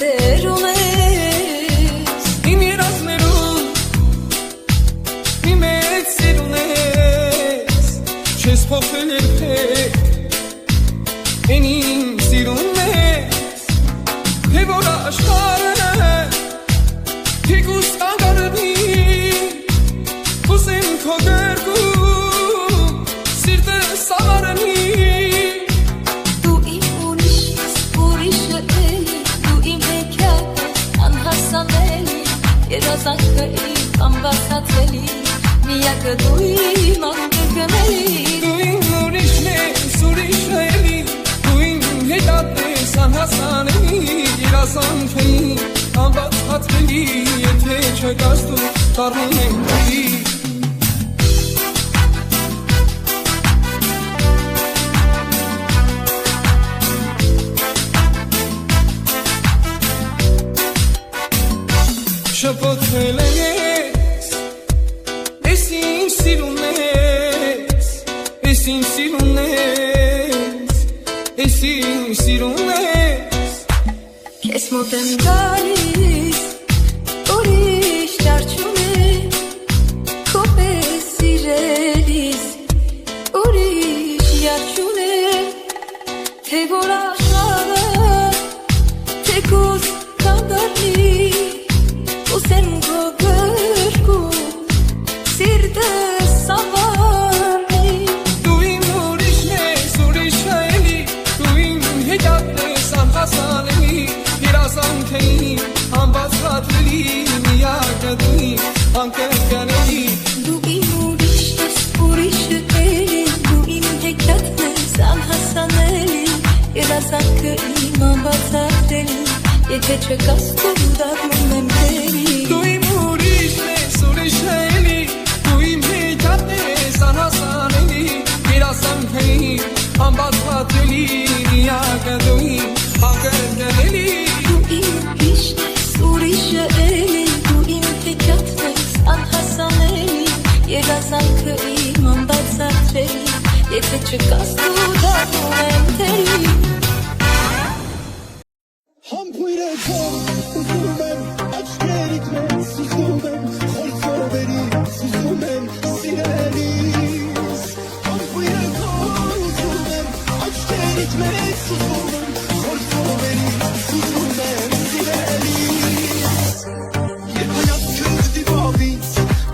դեր ունես Իմ երազներում մի մեծ սեր ունես Չես փոխել երբեք Էն իմ սիրունն ես Թե որ աշխարհը թիկուս կանգարվի Ուզեմ քո գրկում սիրտս սավառնի Դու իմ ուրիշը էլի Դու իմ հեքիաթս անհասանելի Երազանքը իմ անբացատրելի Միակը դու իմ անկրկնելի Դու իմ ուրիշն ես ուրիշը էլի Դու իմ հեքիաթս անհասանելի Երազանքը իմ անբացատրելի Եթե չկաս դու դառնում եմ դեպի Շփոթվել ես Ես ինձ սիրուն ես Ես ինձ սիրուն ես Ես ինձ սիրուն ես Քեզ մոտ եմ գալիս Ուրիշ ճարչում է Քո պես սիրելիս Ուրիշ յարջուն է Թե որ աշխարհը Թեկուզ կանգարվի Ուզեմ քո գրկում Սիրտս սավառնի Դու իմ ուրիշն ես ուրիշը էլի Դու իմ հեքիաթն ես անհասանելի Երազանքը իմ անբացատրելի Միակը դու իմ անկրկնելի Դու իմ ուրիշը էլի Դու իմ հեքիաթն ես անհասանելի Երազանքը իմ անբացատրելի Եթե չկաս դու դառնում եմ դերի Դու իմ ուրիշն ես ուրիշը էլի Դու իմ հեքիաթն ես անհասանելի Երազանքը իմ անբացատրելի Միակը դու իմ անկրկնելի Դու իմ ուրիշը էլի Դու իմ հեքիաթն ես անհասանելի Երազանքը իմ անբացատրելի Եթե չկաս դու դառնում եմ դերի Համբույրեկով ուզում եմ աչքերիդ մեջ սուզում եմ խոր ծովերին սուզում եմ սիրելիս Համբույրեկով ուզում եմ աչքերիդ մեջ սուզում եմ խոր ծովերին սուզում եմ սիրելիս Երբ հայացքը դիվավից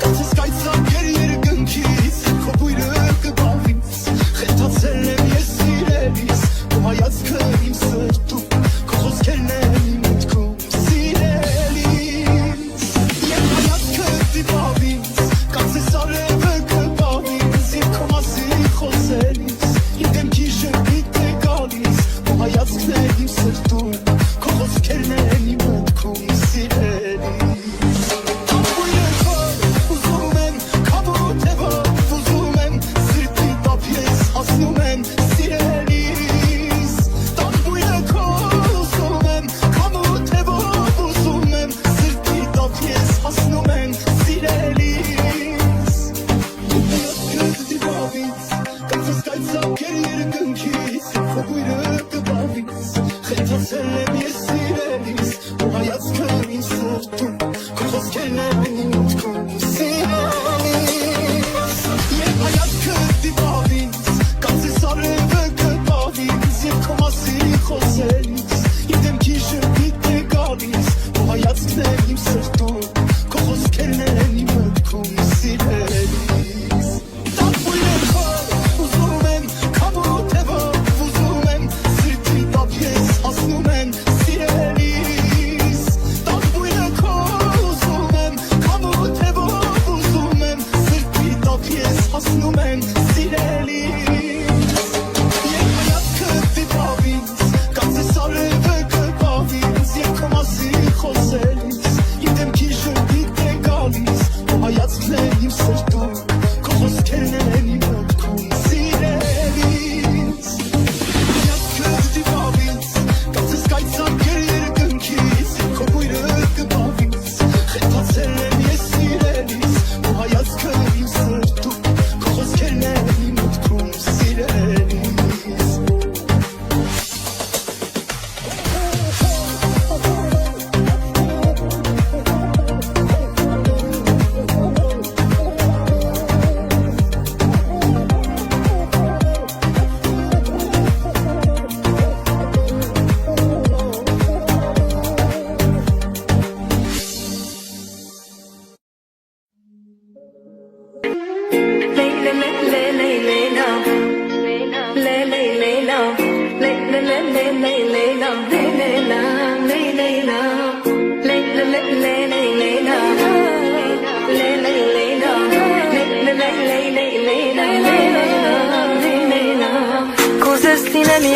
կացես կայծակեր երկնքից քո բույրը կբավից խենթացել եմ ես սիրելիս Քո հայացքը իմ սրտում Խոսքերն եմ իմ մտքում սիրել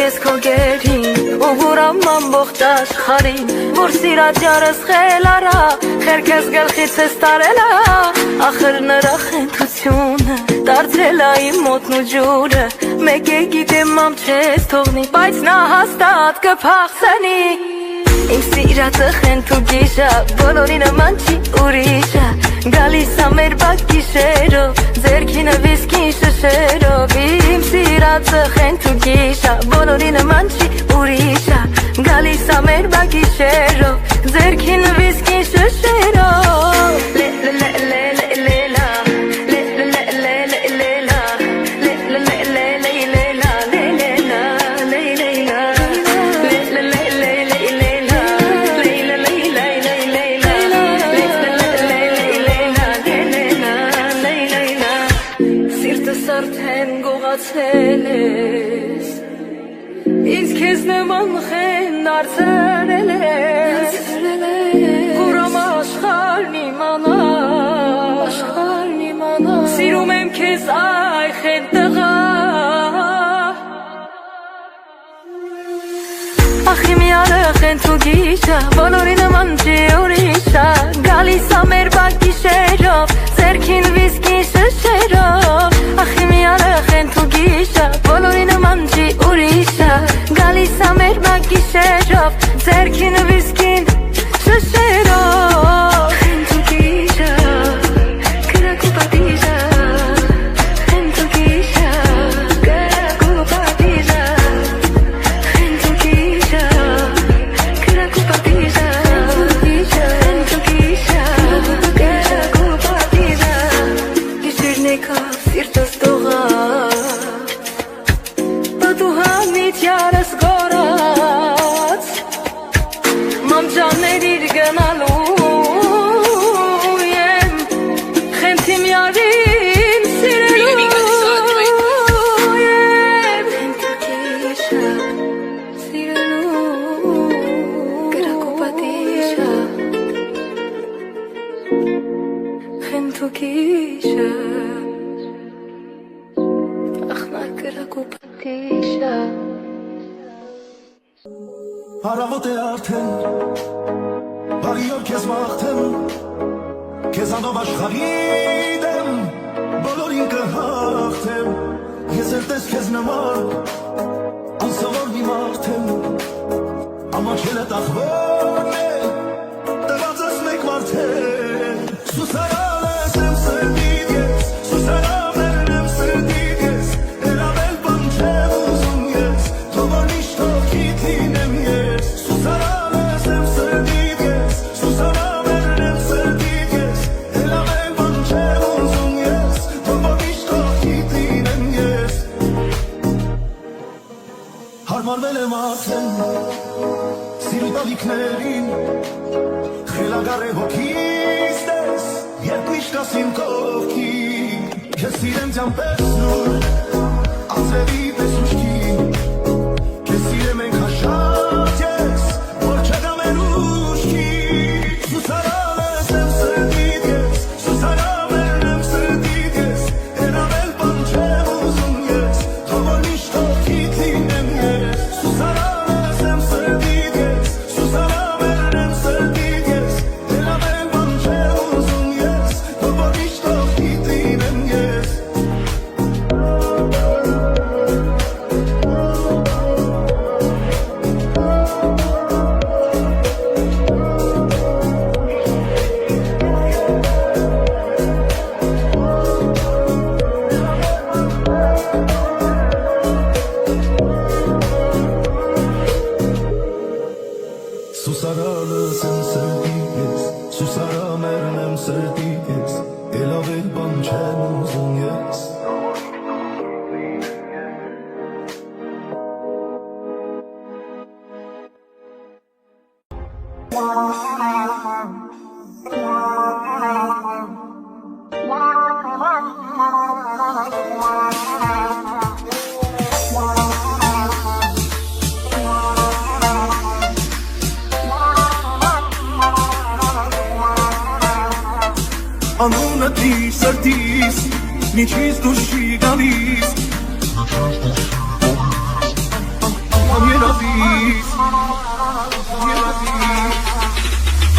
ես քո գերին ու գուրամ ամբողջ աշխարհին որ սիրած յարս խելարա խերքես գլխից ես տարելա ախր նրա խենթությունը դարձրել է իմ մոտն ու ջուրը մեկ է գիտեմ մամ չես թողնի բայց նա հաստատ կփախցնի Իմ սիրածը խենթ ու գիշա բոլորի նման չի ուրիշա Գալիս ա մեր բակ գիշերով ձերքինը վիսկին շշերով Իմ սիրածը խենթ ու գիշա բոլորի նման չի ուրիշա Գալիս ա մեր բակ գիշերով ձերքինը վիսկին շշերով Ինձ քեզ նման խեն դարձրել ես Կուրամ աշխարհն իմանա Սիրում եմ քեզ այ խեն տղա Ախ իմ յարը խենթ ու գիշա բոլորի նման չի ուրիշա Գալիս ա մեր բակ գիշերով ձերքին վիսկի շշերով Ախ իմ յարը խենթ ու գիշա բոլորի նման չի ուրիշա Գալիս ա մեր բակ գիշերով ձերքին վիսկին շշերով Խենթ ու գիշա կրակ ու պատիժա Խենթ ու գիշա կրակ ու պատիժա Խենթ ու գիշա կրակ ու պատիժա Խենթ ու գիշա կրակ ու պատիժա Գիշերն եկա սիրտս տողա Պատուհանից յարս գորած Մամ ջաններ իր գնալու եմ Խենթ իմ յարին սիրելու եմ Խենթ ու գիշա սիրելու կրակ ու պատիժա Խենթ ու գիշա ախնար կրակ ու պատիժա Հարավոտ է արդեն Բարի օր քեզ մաղթեմ Քեզանով աշխարհի դեմ Բոլորին կհաղթեմ Ես էլ տես քեզ նման Անսովոր մի մարդ եմ Ամաչել է տախվորն է Տված ես մեկ մարդ է Սուսարան ես եմ սրտիդ ես Սուսարաններն եմ սրտիդ ես Էլավել բան չեմ ուզում ես Թող որ միշտ հոգիդ լինեմ ես Սուսարան ես եմ սրտիդ ես Սուսարաններն եմ սրտիդ ես Էլավել բան չեմ ուզում ես Թող որ միշտ հոգիդ լինեմ ես Հարմարվել եմ արդեն Սիրուտ ալիքներին Խելագար է հոգիս տես Երբ միշտ ասիմ կողքի Քեզ սիրեմ ձյան պես նոր Ածրելի պես ուշքի Քեզ սիրեմ ենք հաշած ես Որ չգամ են ուշքի Սուսարան ես եմ սրտիդ ես Սուսարաններն եմ սրտիդ ես Էրավել բան չեմ ուզում ես Թող որ միշտ հոգիդ լինեմ ես Սուսարան ես եմ սրտիդ ես Սուսարաններն եմ սրտիդ ես Էրավել բան չեմ ուզում ես Թող որ միշտ հոգիդ լինեմ ես Սուսարանս եմ սրտիդ ես Սուսարաններն եմ սրտիդ ես Էլավել բան չեմ ուզում ես Անունը դիս սրտիս Միջից դուրս չի գալիս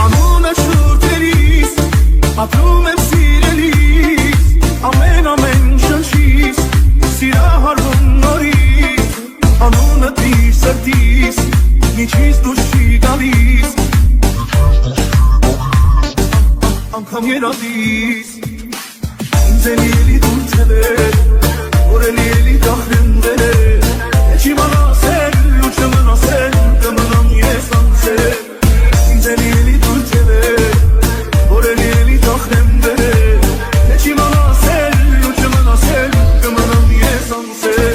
Անուն եմ շուրթերիս, ապրում եմ սիրելիս, ամեն շնչիս, սիրահարվում նորից, անունդ իր սրտիս, միջից դուրս չի գալիս, անգամ երազիս, ինձ էլի դուր թևեր, որ էլի դախրեմ վերեր, չի մանասել ու չմնասել, կմնամ ես անցել, ինձ էլի դուր թևեր, որ էլի դախրեմ վերեր, չի մանասել ու չմնասել, կմնամ ես անցել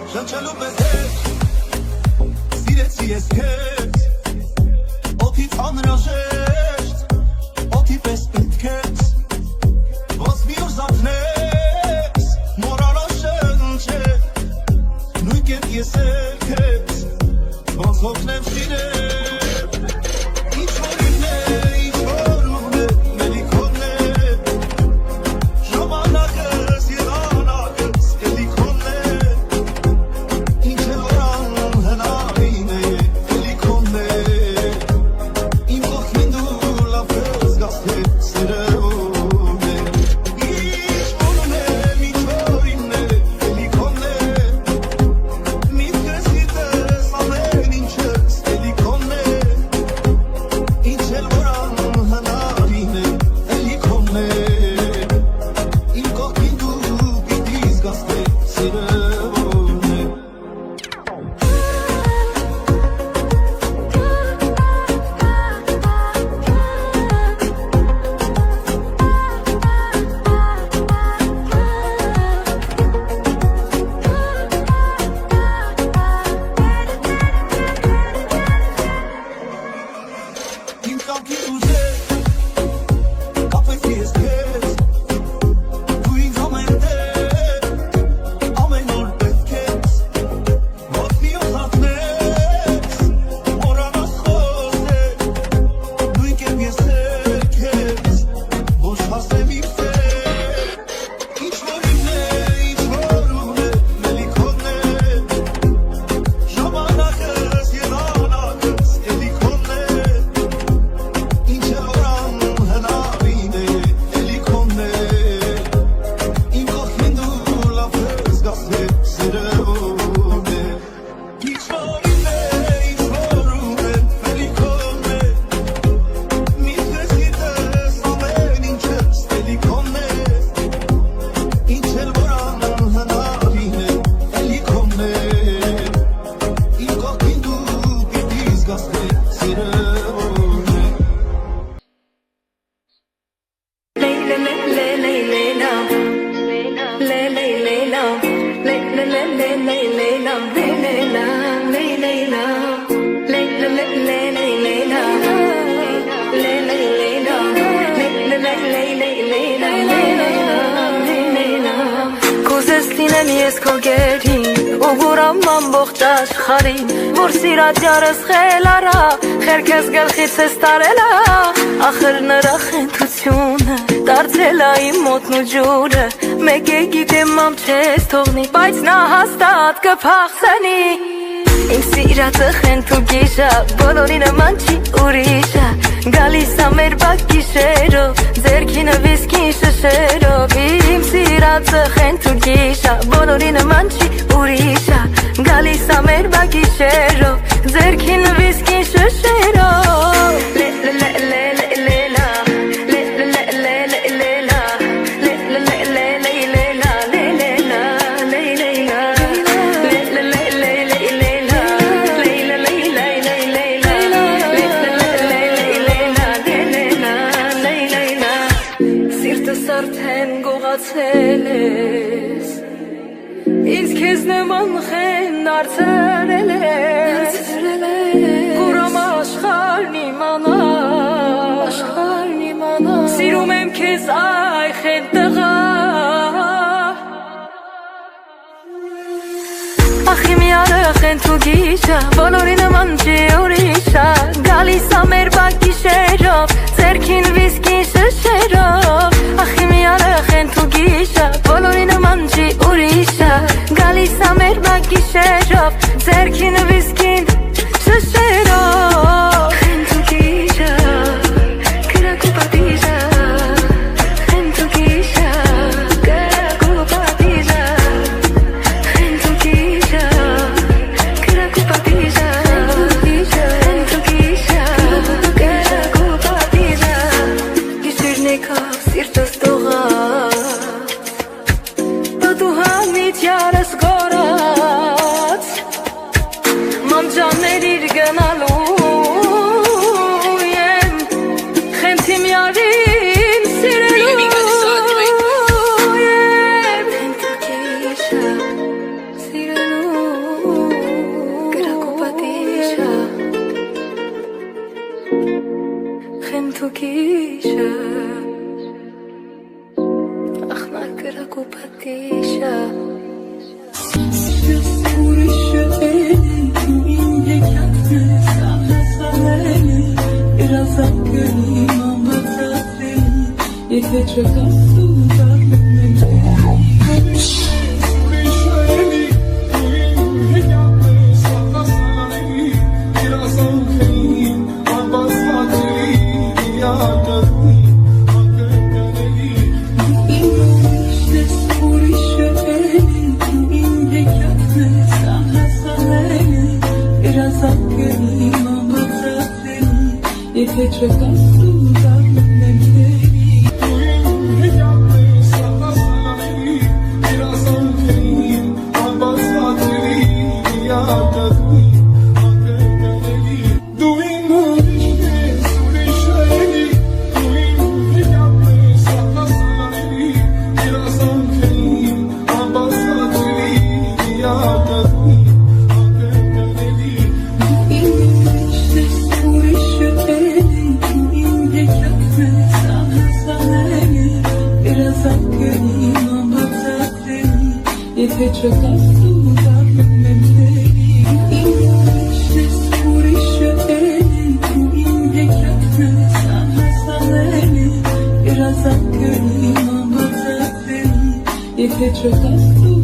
Շնչելու պես հետ, սիրեցի ես քեզ, օդից անհրաժեշտ, օդի պես պետք ես, ոնց մի օր զարթնես, մոռանալ շնչել, նույն կերպ ես էլ քեզ, ոնց հոգնեմ սիրել, ինչ որ ինն է, ինչ որ ուղն է, մելի քոնն է, ժամանակս և անակս, էլի քոնն է, Con Կուզեստինեմ ես քո գերին ու գուրամ ամբողջ աշխարհին որ սիրած յարս խելարա խերքես գլխից ես տարելա ախր նրա խենթությունը դարձել է իմ մոտն ու ջուրը մեկ է գիտեմ ամ չես թողնի բայց նա հաստատ կփախցնի Իմ սիրածը խենթ ու գիշա բոլորի նման չի ուրիշա Գալիս ա մեր բակ գիշերով ձերքինը վիսկին շշերով Իմ սիրածը խենթ ու գիշա բոլորի նման չի ուրիշա Գալիս ա մեր բակ գիշերով ձերքինը վիսկին շշերով Արդեն գողացել ես Ինձ քեզ նման խեն դարձրել ես Կուրամ աշխարհն իմանա Սիրում եմ քեզ այ խեն տղա Ախ իմ յարը խեն թու գիշա Բոլորի նման չի ուրիշա Գալիս ա մեր բակ գիշերով Ձերքին վիսկին շշերով Ախ իմ յարը խեն թու գիշա Բոլորի նման չի ուրիշա Գալիս ա մեր բակ գիշերով Ձերքին վիսկին շշերով Խեն թու գիշա Կրակ ու պատիժա Խեն թու գիշա Կրակ ու պատիժա Խեն թու գիշա Կրակ ու պատիժա Խեն թու գիշա Կրակ ու պատիժա Գիշերն եկա սիրտս տողաց Բատու համից յարս գորած Մամջաններ իր գնալու եմ Խենթիմ յարին սիրելու եմ Խենթու գիշա սիրելու Կրակ ու պատիժա Խենթու գիշա Ախնար կրակ ու պատիժա Եթե չկասու դարնում եմ Եթե չկասու դարնում եմ Եթե չկասու դարնում եմ Ինչպես ուրիշը էլի Ու իմ հեքիաթն ես անհասանելի Երազանքը իմ ամբարձակվելի Եթե չկասու